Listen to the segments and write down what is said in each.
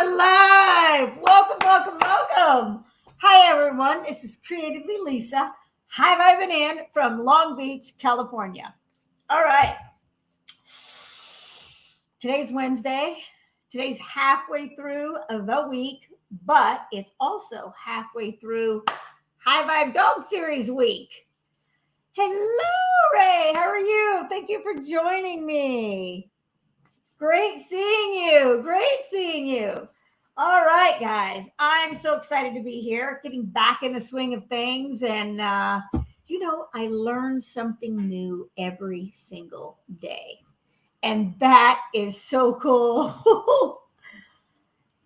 we're live. Welcome. Hi, everyone. This is Creatively Lisa, high-vibing in from Long Beach, California. All right. Today's Wednesday. Today's halfway through the week, but it's also halfway through High Vibe Dog Series week. Hello, Ray. How are you? Thank you for joining me. Great seeing you. All right, guys. I'm so excited to be here, getting back in the swing of things. And, I learn something new every single day. And that is so cool.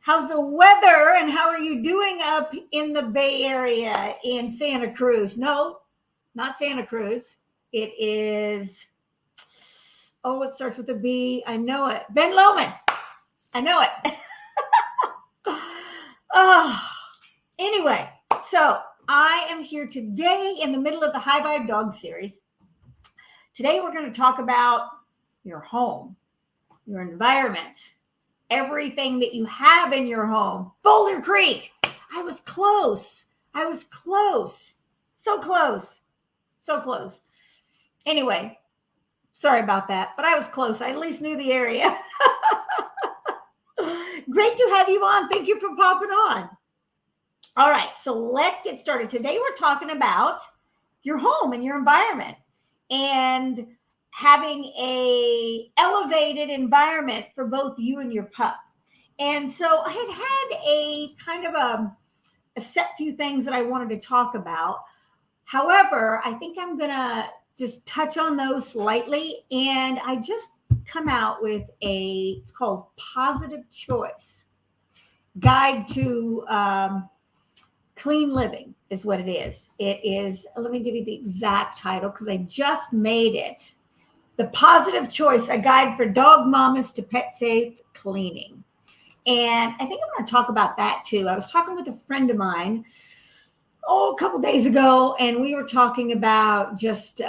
How's the weather and how are you doing up in the Bay Area in Santa Cruz? No, not Santa Cruz. It is... Oh, it starts with a B. I know it. Ben Lomond. I know it. Anyway, so I am here today in the middle of the High Vibe Dog Series. Today we're going to talk about your home, your environment, everything that you have in your home. Boulder Creek. I was close. So close. Anyway. Sorry about that, but I was close. I at least knew the area. Great to have you on. Thank you for popping on. All right, so let's get started. Today we're talking about your home and your environment and having a elevated environment for both you and your pup. And so I had a kind of a set few things that I wanted to talk about. However, I think I'm going to just touch on those slightly. And I just come out with it's called PAWsitive Choice. Guide to Clean Living is what it is. It is, let me give you the exact title because I just made it. The PAWsitive Choice, a guide for dog mamas to pet safe cleaning. And I think I'm going to talk about that too. I was talking with a friend of mine a couple days ago, and we were talking about just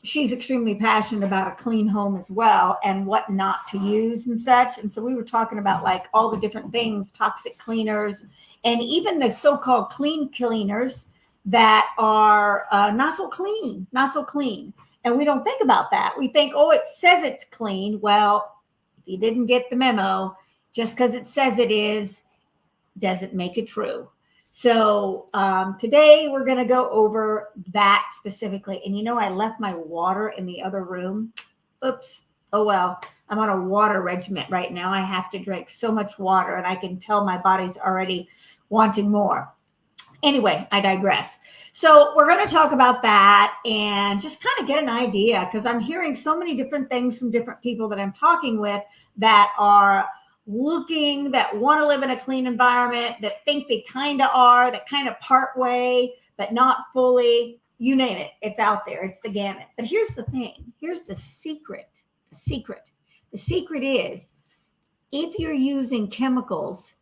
she's extremely passionate about a clean home as well and what not to use and such. And so we were talking about like all the different things, toxic cleaners, and even the so-called clean cleaners that are not so clean. And we don't think about that. We think, oh, it says it's clean. Well, if you didn't get the memo, just because it says it is, doesn't make it true. So today we're going to go over that specifically. And I left my water in the other room. Oops. Oh, well, I'm on a water regiment right now. I have to drink so much water and I can tell my body's already wanting more. Anyway, I digress. So we're going to talk about that and just kind of get an idea because I'm hearing so many different things from different people that I'm talking with that are that want to live in a clean environment, that think they kind of are, that kind of part way, but not fully. You name it. It's out there. It's the gamut. But here's the thing. Here's the secret. The secret is if you're using chemicals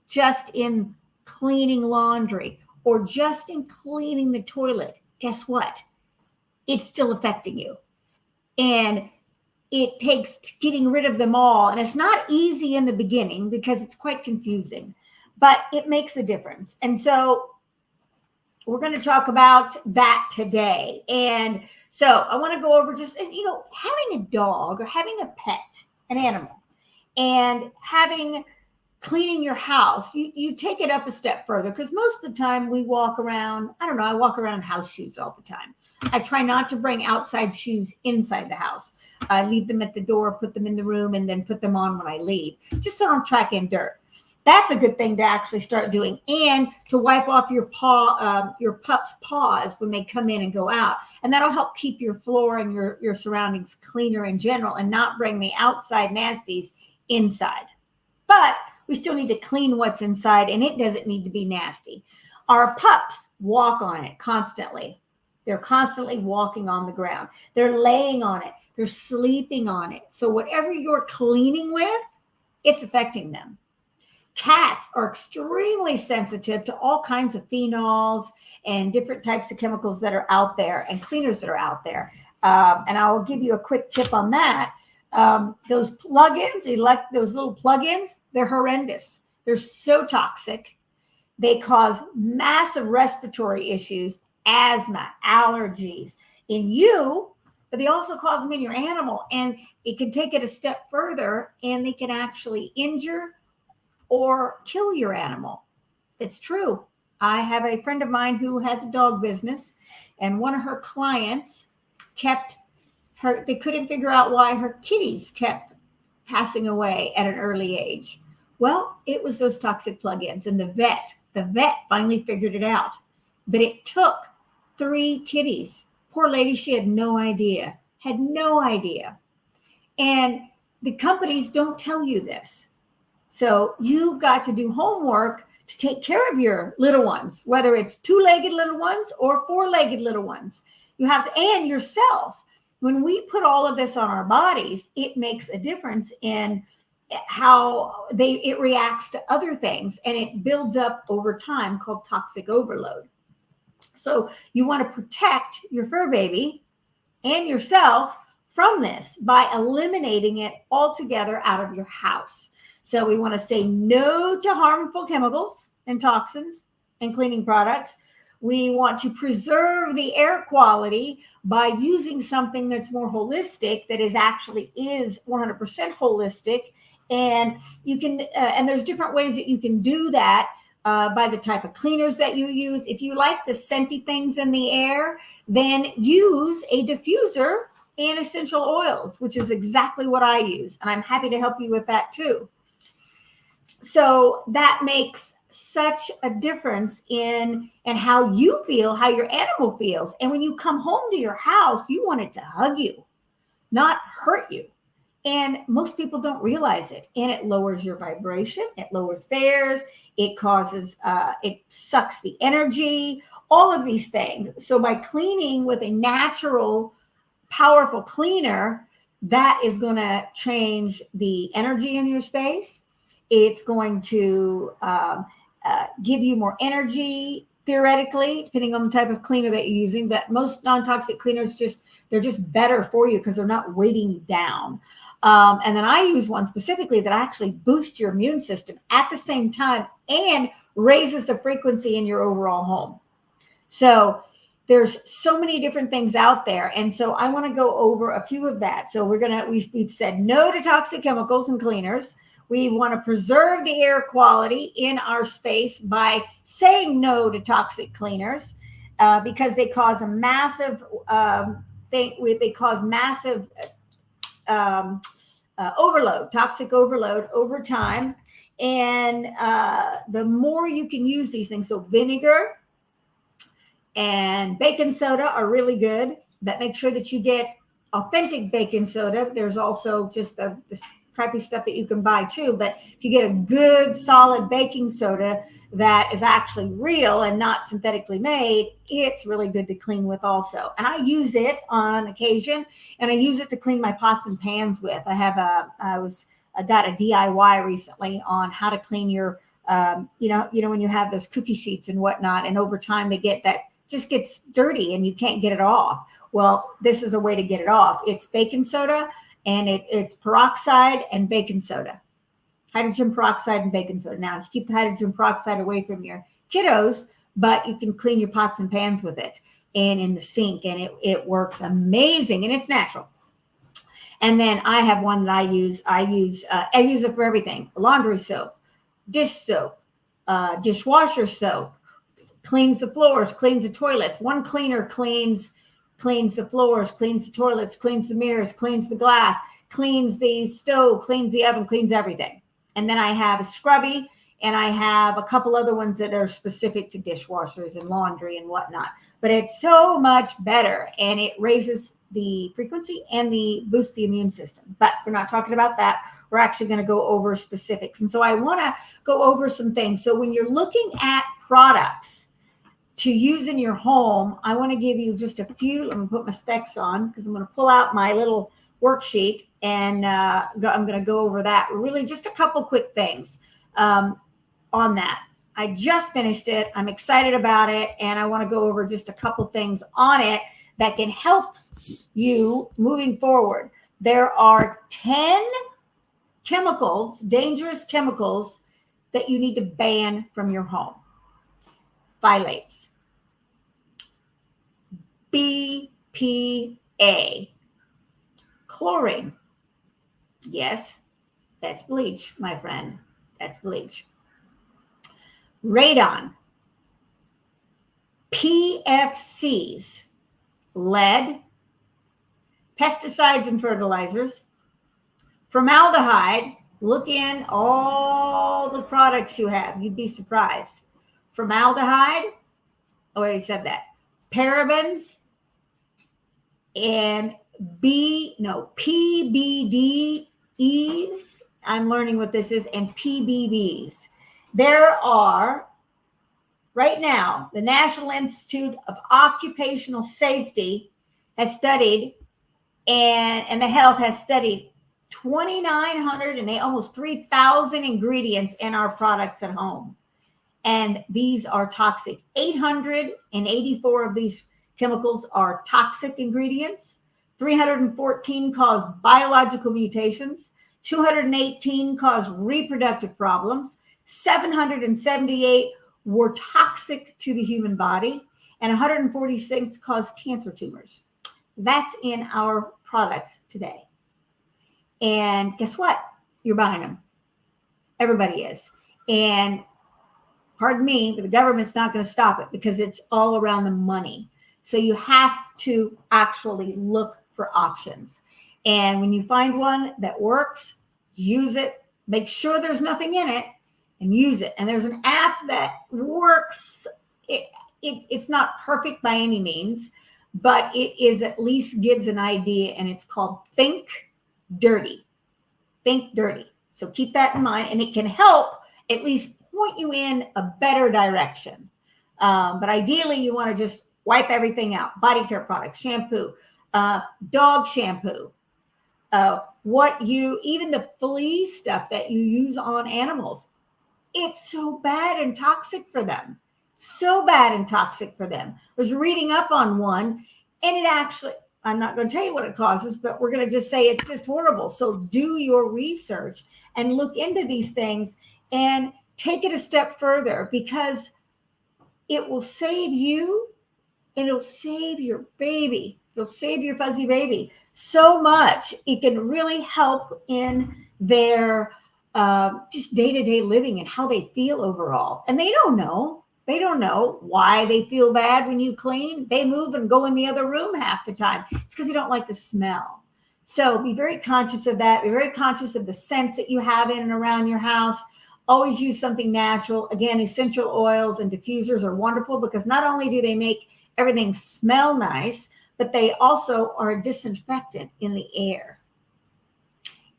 just in cleaning laundry or just in cleaning the toilet, guess what? It's still affecting you. And it takes getting rid of them all. And it's not easy in the beginning because it's quite confusing, but it makes a difference. And so we're going to talk about that today. And so I want to go over just, having a dog or having a pet, an animal, and cleaning your house, you take it up a step further because most of the time we walk around, I walk around in house shoes all the time. I try not to bring outside shoes inside the house. I leave them at the door, put them in the room, and then put them on when I leave, just so I don't track in dirt. That's a good thing to actually start doing, and to wipe off your pup's paws when they come in and go out. And that'll help keep your floor and your surroundings cleaner in general and not bring the outside nasties inside. But we still need to clean what's inside, and it doesn't need to be nasty. Our pups walk on it constantly. They're constantly walking on the ground. They're laying on it. They're sleeping on it. So whatever you're cleaning with, it's affecting them. Cats are extremely sensitive to all kinds of phenols and different types of chemicals that are out there and cleaners that are out there. And I will give you a quick tip on that. Those plugins, those little plugins, they're horrendous. They're so toxic. They cause massive respiratory issues, asthma, allergies in you, but they also cause them in your animal. And it can take it a step further, and they can actually injure or kill your animal. It's true. I have a friend of mine who has a dog business, and one of her clients they couldn't figure out why her kitties kept passing away at an early age. Well, it was those toxic plug-ins, and the vet finally figured it out. But it took 3 kitties. Poor lady, she had no idea. And the companies don't tell you this. So you've got to do homework to take care of your little ones, whether it's 2-legged little ones or 4-legged little ones. You have to, and yourself. When we put all of this on our bodies, it makes a difference in how it reacts to other things, and it builds up over time, called toxic overload. So you want to protect your fur baby and yourself from this by eliminating it altogether out of your house. So we want to say no to harmful chemicals and toxins and cleaning products. We want to preserve the air quality by using something that's more holistic, that is 100% holistic. And you can, and there's different ways that you can do that by the type of cleaners that you use. If you like the scenty things in the air, then use a diffuser and essential oils, which is exactly what I use. And I'm happy to help you with that too. So that makes such a difference in how you feel, how your animal feels. And when you come home to your house, you want it to hug you, not hurt you. And most people don't realize it. And it lowers your vibration. It lowers theirs. It causes, it sucks the energy, all of these things. So by cleaning with a natural, powerful cleaner, that is going to change the energy in your space. It's going to give you more energy, theoretically, depending on the type of cleaner that you're using. But most non-toxic cleaners, they're just better for you because they're not weighting you down. And then I use one specifically that actually boosts your immune system at the same time and raises the frequency in your overall home. So there's so many different things out there. And so I want to go over a few of that. So we've said no to toxic chemicals and cleaners. We want to preserve the air quality in our space by saying no to toxic cleaners because they cause a massive overload, toxic overload over time. And the more you can use these things, so vinegar and baking soda are really good. But make sure that you get authentic baking soda. There's also just this crappy stuff that you can buy too. But if you get a good solid baking soda that is actually real and not synthetically made, it's really good to clean with also. And I use it on occasion, and I use it to clean my pots and pans with. I got a DIY recently on how to clean your, when you have those cookie sheets and whatnot, and over time just gets dirty and you can't get it off. Well, this is a way to get it off. It's baking soda, and it's peroxide and baking soda, hydrogen peroxide and baking soda. Now, you keep the hydrogen peroxide away from your kiddos, but you can clean your pots and pans with it and in the sink, and it works amazing, and it's natural. And then I have one that I use it for everything: laundry soap, dish soap, dishwasher soap, cleans the floors, cleans the toilets. One cleaner cleans the floors, cleans the toilets, cleans the mirrors, cleans the glass, cleans the stove, cleans the oven, cleans everything. And then I have a scrubby, and I have a couple other ones that are specific to dishwashers and laundry and whatnot. But it's so much better, and it raises the frequency and boosts the immune system. But we're not talking about that. We're actually going to go over specifics. And so I want to go over some things. So when you're looking at products to use in your home, I want to give you just a few. Let me put my specs on because I'm going to pull out my little worksheet, and I'm going to go over that. Really just a couple quick things on that. I just finished it. I'm excited about it, and I want to go over just a couple things on it that can help you moving forward. There are 10 chemicals, dangerous chemicals, that you need to ban from your home. Phthalates. BPA. Chlorine. Yes, that's bleach, my friend. That's bleach. Radon. PFCs. Lead. Pesticides and fertilizers. Formaldehyde. Look in all the products you have. You'd be surprised. Formaldehyde. I already said that. Parabens and PBDEs. I'm learning what this is, and PBBs. There are, right now, the National Institute of Occupational Safety has studied, and the health has studied 2,900 and almost 3,000 ingredients in our products at home. And these are toxic. 884 of these chemicals are toxic ingredients. 314 cause biological mutations. 218 cause reproductive problems. 778 were toxic to the human body. And 146 cause cancer tumors. That's in our products today. And guess what? You're buying them. Everybody is. And pardon me, but the government's not going to stop it because it's all around the money. So you have to actually look for options. And when you find one that works, use it. Make sure there's nothing in it and use it. And there's an app that works. It's not perfect by any means, but it is at least gives an idea, and it's called Think Dirty. Think Dirty. So keep that in mind, and it can help at least point you in a better direction. But ideally, you want to just wipe everything out. Body care products, shampoo, dog shampoo, even the flea stuff that you use on animals. It's so bad and toxic for them. So bad and toxic for them. I was reading up on one, and it actually, I'm not going to tell you what it causes, but we're going to just say it's just horrible. So do your research and look into these things and take it a step further, because it will save you and it'll save your baby. It'll save your fuzzy baby so much. It can really help in their just day-to-day living and how they feel overall. And they don't know. They don't know why they feel bad when you clean. They move and go in the other room half the time. It's because they don't like the smell. So be very conscious of that. Be very conscious of the scents that you have in and around your house. Always use something natural. Again, essential oils and diffusers are wonderful because not only do they make everything smell nice, but they also are a disinfectant in the air.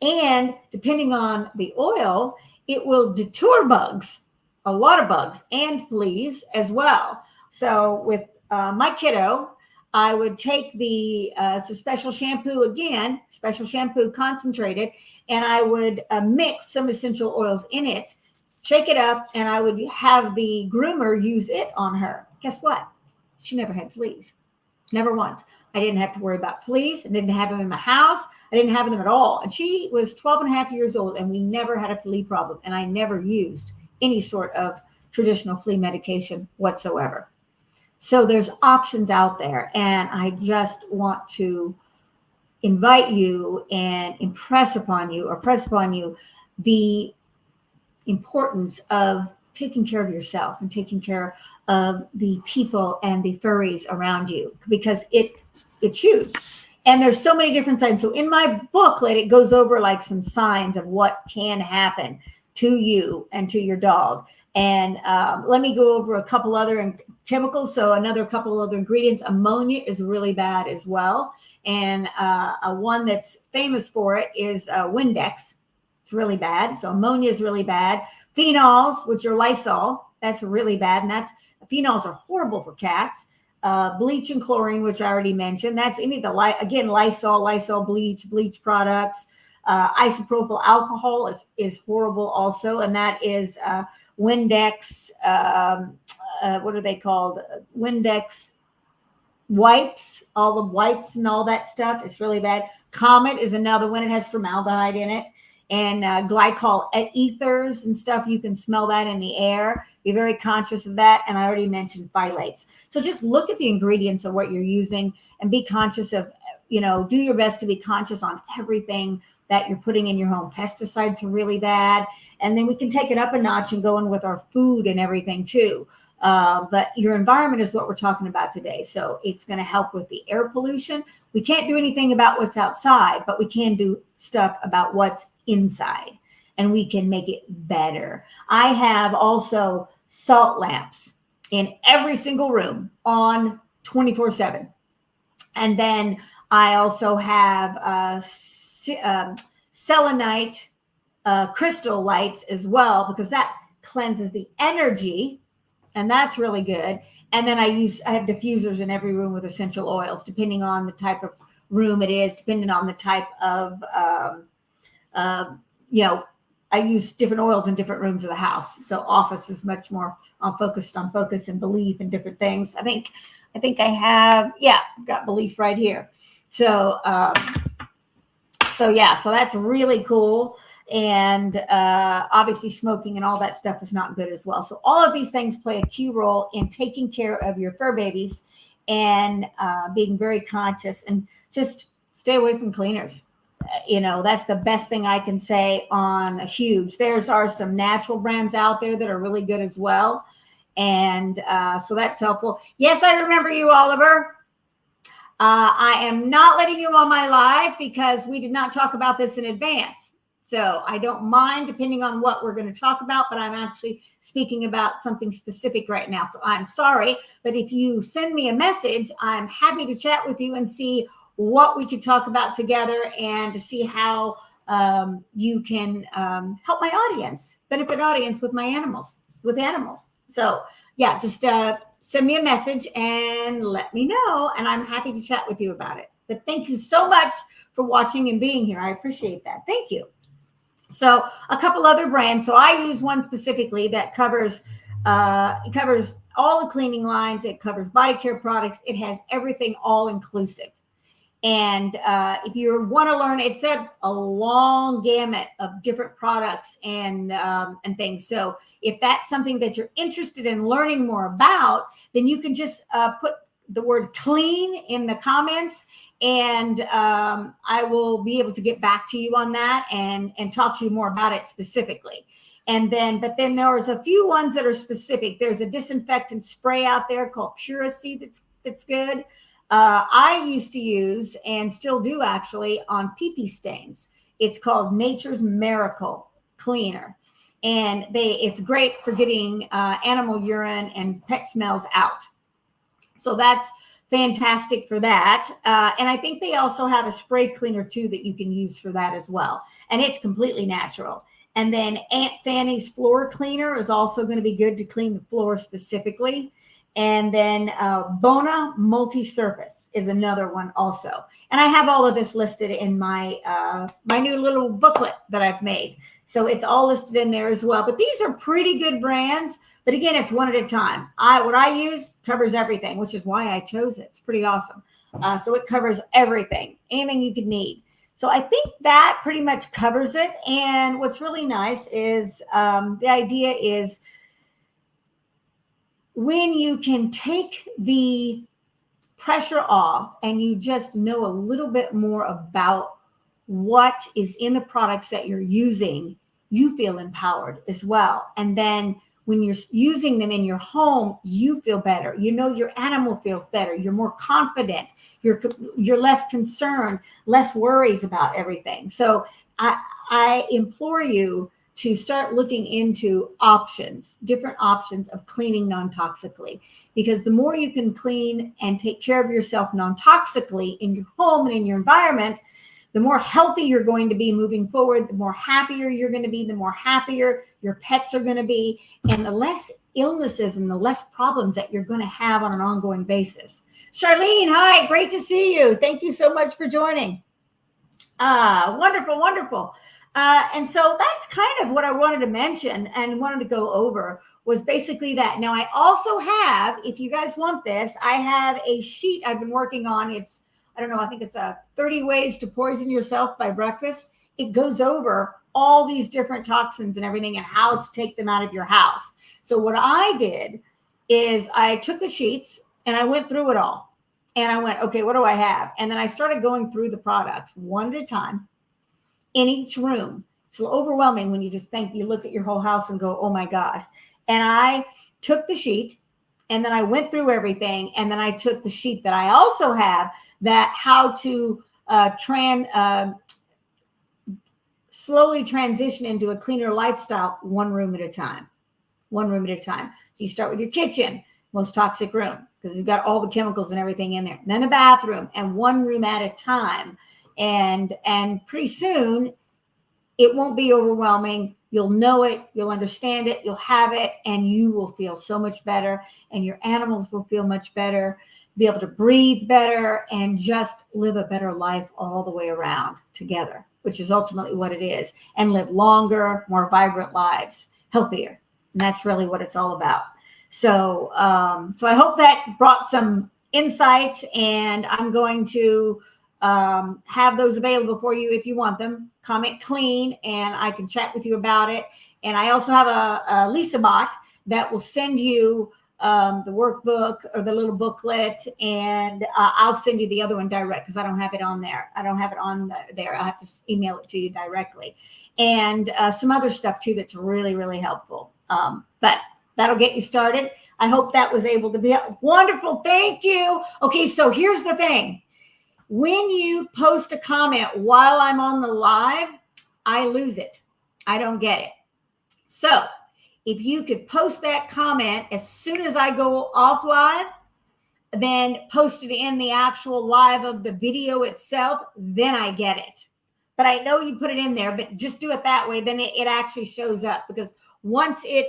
And depending on the oil, it will deter bugs, a lot of bugs, and fleas as well. So with my kiddo, I would take it's a special shampoo again, special shampoo concentrated, and I would mix some essential oils in it, shake it up, and I would have the groomer use it on her. Guess what? She never had fleas. Never once. I didn't have to worry about fleas. I didn't have them in my house. I didn't have them at all. And she was 12 and a half years old, and we never had a flea problem. And I never used any sort of traditional flea medication whatsoever. So there's options out there. And I just want to invite you and press upon you the importance of taking care of yourself and taking care of the people and the furries around you, because it's huge. And there's so many different signs. So in my booklet, it goes over like some signs of what can happen to you and to your dog. And let me go over a couple other chemicals. So another couple other ingredients. Ammonia is really bad as well. And one that's famous for it is Windex. It's really bad. So ammonia is really bad. Phenols, which are Lysol, that's really bad. And phenols are horrible for cats. Bleach and chlorine, which I already mentioned. That's any of the, Lysol, bleach products. Isopropyl alcohol is horrible also. And that is Windex, what are they called? Windex wipes, all the wipes and all that stuff. It's really bad. Comet is another one. It has formaldehyde in it. and glycol ethers and stuff. You can smell that in the air. Be very conscious of that. And I already mentioned phthalates. So just look at the ingredients of what you're using and be conscious of, do your best to be conscious on everything that you're putting in your home. Pesticides are really bad. And then we can take it up a notch and go in with our food and everything too. But your environment is what we're talking about today. So it's going to help with the air pollution. We can't do anything about what's outside, but we can do stuff about what's inside, and we can make it better. I have also salt lamps in every single room on 24/7. And then I also have selenite crystal lights as well, because that cleanses the energy, and that's really good. And then I have diffusers in every room with essential oils, depending on the type of room it is, depending on the type of, I use different oils in different rooms of the house. So office is much more focused on focus and belief and different things. I think I have, I've got belief right here. So that's really cool. And obviously smoking and all that stuff is not good as well. So all of these things play a key role in taking care of your fur babies and being very conscious, and just stay away from cleaners. That's the best thing I can say on a huge. Are some natural brands out there that are really good as well. And so that's helpful. Yes, I remember you, Oliver. I am not letting you on my live because we did not talk about this in advance. So I don't mind, depending on what we're going to talk about, but I'm actually speaking about something specific right now. So I'm sorry, but if you send me a message, I'm happy to chat with you and see what we could talk about together, and to see how you can help my audience, benefit audience with animals. So just send me a message and let me know, and I'm happy to chat with you about it. But thank you so much for watching and being here. I appreciate that. Thank you. So a couple other brands. So I use one specifically that covers all the cleaning lines. It covers body care products. It has everything all inclusive. And if you want to learn, it's a long gamut of different products and things. So if that's something that you're interested in learning more about, then you can just put the word clean in the comments, and I will be able to get back to you on that and talk to you more about it specifically. But then there's a few ones that are specific. There's a disinfectant spray out there called Puracy that's good. I used to use, and still do actually, on pee-pee stains. It's called Nature's Miracle Cleaner. And it's great for getting animal urine and pet smells out. So that's fantastic for that. And I think they also have a spray cleaner too that you can use for that as well. And it's completely natural. And then Aunt Fanny's floor cleaner is also going to be good to clean the floor specifically. And then Bona multi-surface is another one also. And I have all of this listed in my my new little booklet that I've made. So it's all listed in there as well. But these are pretty good brands. But again, it's one at a time. What I use covers everything, which is why I chose it. It's pretty awesome. So it covers everything, anything you could need. So I think that pretty much covers it. And what's really nice is the idea is when you can take the pressure off and you just know a little bit more about what is in the products that you're using, you feel empowered as well. And then when you're using them in your home, you feel better. Your animal feels better. You're more confident. You're less concerned, less worries about everything. So I implore you to start looking into different options of cleaning non-toxically, because the more you can clean and take care of yourself non-toxically in your home and in your environment, the more healthy you're going to be moving forward, the more happier you're going to be, the more happier your pets are going to be, and the less illnesses and the less problems that you're going to have on an ongoing basis. Charlene, hi, great to see you. Thank you so much for joining. Wonderful, wonderful. And so that's kind of what I wanted to mention and wanted to go over, was basically that. Now, I also have, if you guys want this, I have a sheet I've been working on. I think it's 30 Ways to Poison Yourself by Breakfast. it goes over all these different toxins and everything and how to take them out of your house. So what I did is I took the sheets and I went through it all. And I went, okay, what do I have? And then I started going through the products one at a time in each room. It's overwhelming when you just think, you look at your whole house and go, oh my God. And I took the sheet and then I went through everything. And then I took the sheet that I also have, that how to slowly transition into a cleaner lifestyle, one room at a time. One room at a time. So you start with your kitchen, most toxic room, because you've got all the chemicals and everything in there. And then the bathroom, and one room at a time. And pretty soon it won't be overwhelming. You'll know it, you'll understand it, you'll have it, and you will feel so much better. And your animals will feel much better, be able to breathe better, and just live a better life all the way around together, which is ultimately what it is. And live longer, more vibrant lives, healthier. And that's really what it's all about. So, so I hope that brought some insight, and I'm going to have those available for you if you want them. Comment clean, and I can chat with you about it. And I also have a Lisa bot that will send you the workbook or the little booklet, and I'll send you the other one direct because I don't have it on there. I don't have it on there. I'll have to email it to you directly, and some other stuff too that's really, really helpful. But that'll get you started. I hope that was able to be wonderful. Thank you. Okay, so here's the thing. When you post a comment while I'm on the live, I lose it. I don't get it. So if you could post that comment as soon as I go off live, then post it in the actual live of the video itself, then I get it. But I know you put it in there, but just do it that way. Then it actually shows up, because once I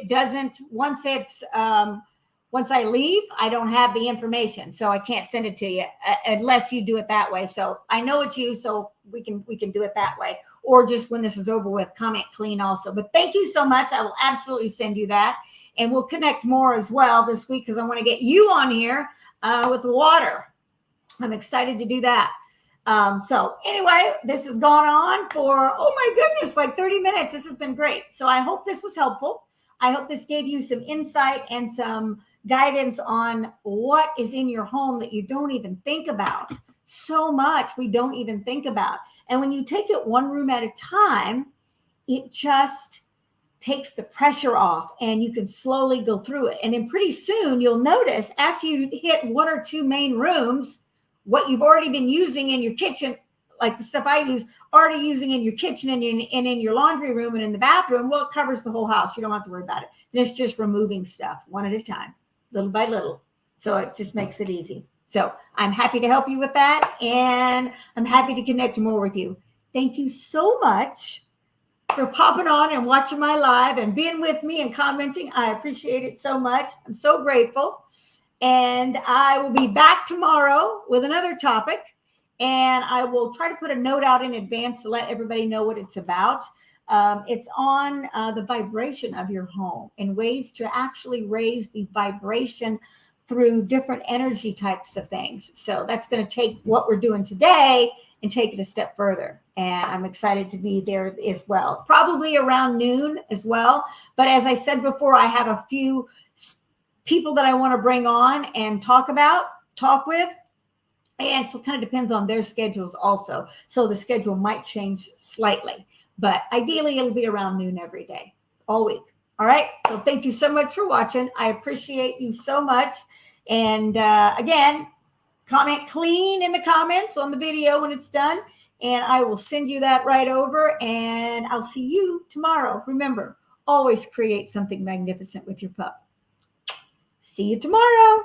leave, I don't have the information, so I can't send it to you unless you do it that way. So I know it's you, so we can do it that way, or just when this is over with, comment clean also. But thank you so much. I will absolutely send you that, and we'll connect more as well this week, because I want to get you on here with the water. I'm excited to do that. So anyway, this has gone on for, oh my goodness, like 30 minutes. This has been great. So I hope this was helpful. I hope this gave you some insight and some guidance on what is in your home that you don't even think about. So much we don't even think about. And when you take it one room at a time, it just takes the pressure off, and you can slowly go through it. And then pretty soon you'll notice, after you hit one or two main rooms, what you've already been using in your kitchen, like the stuff I use, already using in your kitchen and in your laundry room and in the bathroom, well, it covers the whole house. You don't have to worry about it. And it's just removing stuff one at a time, little by little. So it just makes it easy. So I'm happy to help you with that, and I'm happy to connect more with you. Thank you so much for popping on and watching my live and being with me and commenting. I appreciate it so much. I'm so grateful. And I will be back tomorrow with another topic. And I will try to put a note out in advance to let everybody know what it's about. It's on the vibration of your home and ways to actually raise the vibration through different energy types of things. So that's going to take what we're doing today and take it a step further. And I'm excited to be there as well. Probably around noon as well. But as I said before, I have a few people that I want to bring on and talk with. And so it kind of depends on their schedules also. So the schedule might change slightly, but ideally it'll be around noon every day, all week. All right. So thank you so much for watching. I appreciate you so much. And again, comment clean in the comments on the video when it's done. And I will send you that right over, and I'll see you tomorrow. Remember, always create something magnificent with your pup. See you tomorrow.